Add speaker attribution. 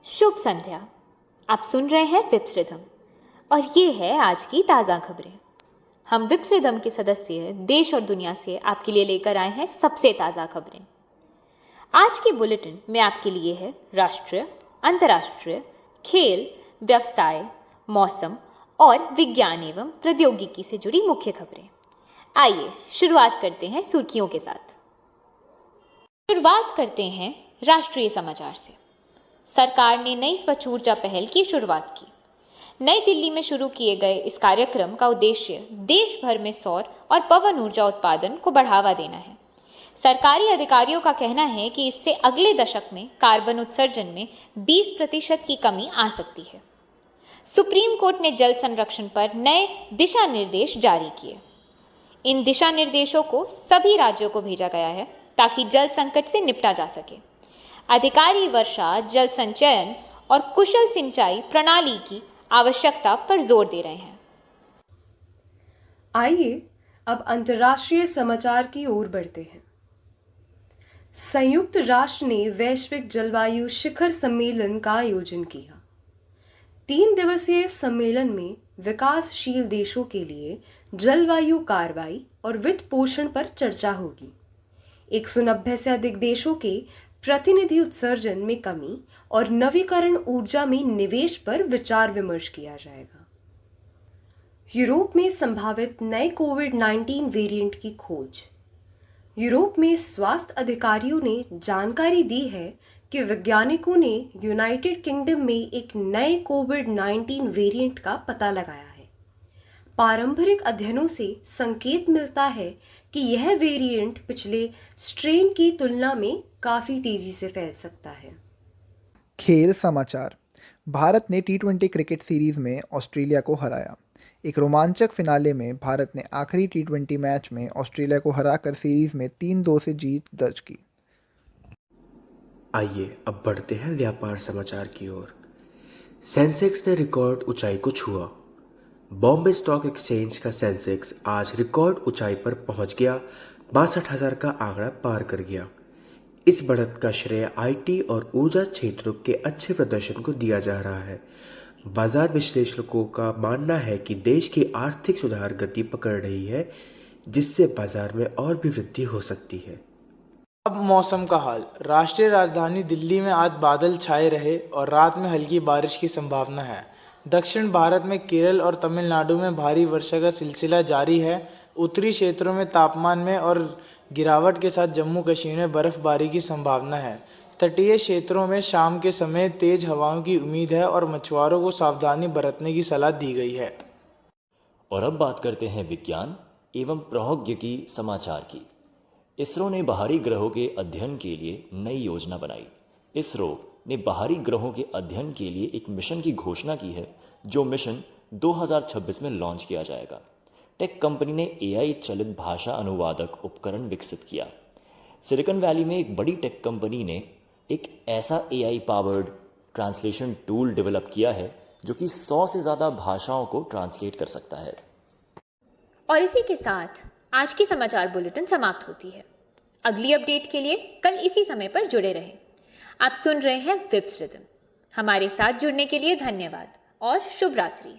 Speaker 1: शुभ संध्या। आप सुन रहे हैं विप्स रिदम और ये है आज की ताज़ा खबरें। हम विप्स रिदम के सदस्य देश और दुनिया से आपके लिए लेकर आए हैं सबसे ताज़ा खबरें। आज के बुलेटिन में आपके लिए है राष्ट्रीय, अंतर्राष्ट्रीय, खेल, व्यवसाय, मौसम और विज्ञान एवं प्रौद्योगिकी से जुड़ी मुख्य खबरें। आइए शुरुआत करते हैं सुर्खियों के साथ। शुरुआत करते हैं राष्ट्रीय समाचार से। सरकार ने नई स्वच्छ ऊर्जा पहल की शुरुआत की। नई दिल्ली में शुरू किए गए इस कार्यक्रम का उद्देश्य देश भर में सौर और पवन ऊर्जा उत्पादन को बढ़ावा देना है। सरकारी अधिकारियों का कहना है कि इससे अगले दशक में कार्बन उत्सर्जन में 20% की कमी आ सकती है। सुप्रीम कोर्ट ने जल संरक्षण पर नए दिशा निर्देश जारी किए। इन दिशा निर्देशों को सभी राज्यों को भेजा गया है ताकि जल संकट से निपटा जा सके। अधिकारी वर्षा, जल संचयन और कुशल सिंचाई प्रणाली की आवश्यकता पर जोर दे रहे हैं।
Speaker 2: आइए अब अंतर्राष्ट्रीय समाचार की ओर बढ़ते हैं। संयुक्त राष्ट्र ने वैश्विक जलवायु शिखर सम्मेलन का आयोजन किया। 3 दिवसीय सम्मेलन में विकासशील देशों के लिए जलवायु कार्रवाई और वित्त पोषण पर चर्चा होगी। 190 से अधिक देशों के प्रतिनिधि उत्सर्जन में कमी और नवीकरण ऊर्जा में निवेश पर विचार विमर्श किया जाएगा। यूरोप में संभावित नए कोविड-19 वेरिएंट की खोज। यूरोप में स्वास्थ्य अधिकारियों ने जानकारी दी है कि वैज्ञानिकों ने यूनाइटेड किंगडम में एक नए कोविड-19 वेरिएंट का पता लगाया है। पारंपरिक अध्ययनों से संकेत मिलता है कि यह वेरिएंट पिछले स्ट्रेन की तुलना में काफ़ी तेज़ी से फैल सकता है।
Speaker 3: खेल समाचार। भारत ने टी20 क्रिकेट सीरीज़ में ऑस्ट्रेलिया को हराया। एक रोमांचक फिनाले में भारत ने आखिरी टी20 मैच में ऑस्ट्रेलिया को हराकर सीरीज़ में 3-2 से जीत दर्ज की।
Speaker 4: आइए अब बढ़ते हैं व्यापार समाचार की ओर। सेंसेक्स ने रिकॉर्ड ऊंचाई को छुआ। बॉम्बे स्टॉक एक्सचेंज का सेंसेक्स आज रिकॉर्ड ऊंचाई पर पहुंच गया, 62,000 का आंकड़ा पार कर गया। इस बढ़त का श्रेय आईटी और ऊर्जा क्षेत्रों के अच्छे प्रदर्शन को दिया जा रहा है। बाजार विश्लेषकों का मानना है कि देश की आर्थिक सुधार गति पकड़ रही है, जिससे बाजार में और भी वृद्धि हो सकती है।
Speaker 5: अब मौसम का हाल। राष्ट्रीय राजधानी दिल्ली में आज बादल छाए रहे और रात में हल्की बारिश की संभावना है। दक्षिण भारत में केरल और तमिलनाडु में भारी वर्षा का सिलसिला जारी है। उत्तरी क्षेत्रों में तापमान में और गिरावट के साथ जम्मू कश्मीर में बर्फबारी की संभावना है। तटीय क्षेत्रों में शाम के समय तेज हवाओं की उम्मीद है और मछुआरों को सावधानी बरतने की सलाह दी गई है।
Speaker 6: और अब बात करते हैं विज्ञान एवं प्रौद्योगिकी समाचार की। इसरो ने बाहरी ग्रहों के अध्ययन के लिए नई योजना बनाई। इसरो ने बाहरी ग्रहों के अध्ययन के लिए एक मिशन की घोषणा की है, जो मिशन 2026 में लॉन्च किया जाएगा। टेक कंपनी ने एआई चलित भाषा अनुवादक उपकरण विकसित किया। सिलिकॉन वैली में एक बड़ी टेक कंपनी ने एक ऐसा AI powered translation tool develop किया है जो कि 100 से ज़्यादा भाषाओं को ट्रांसलेट कर सकता है।
Speaker 1: और इसी के साथ आज की समाचार बुलेटिन समाप्त होती है। अगली अपडेट के लिए कल इसी समय पर जुड़े रहें। आप सुन रहे हैं विप्स रिदम। हमारे साथ जुड़ने के लिए धन्यवाद और शुभ रात्रि।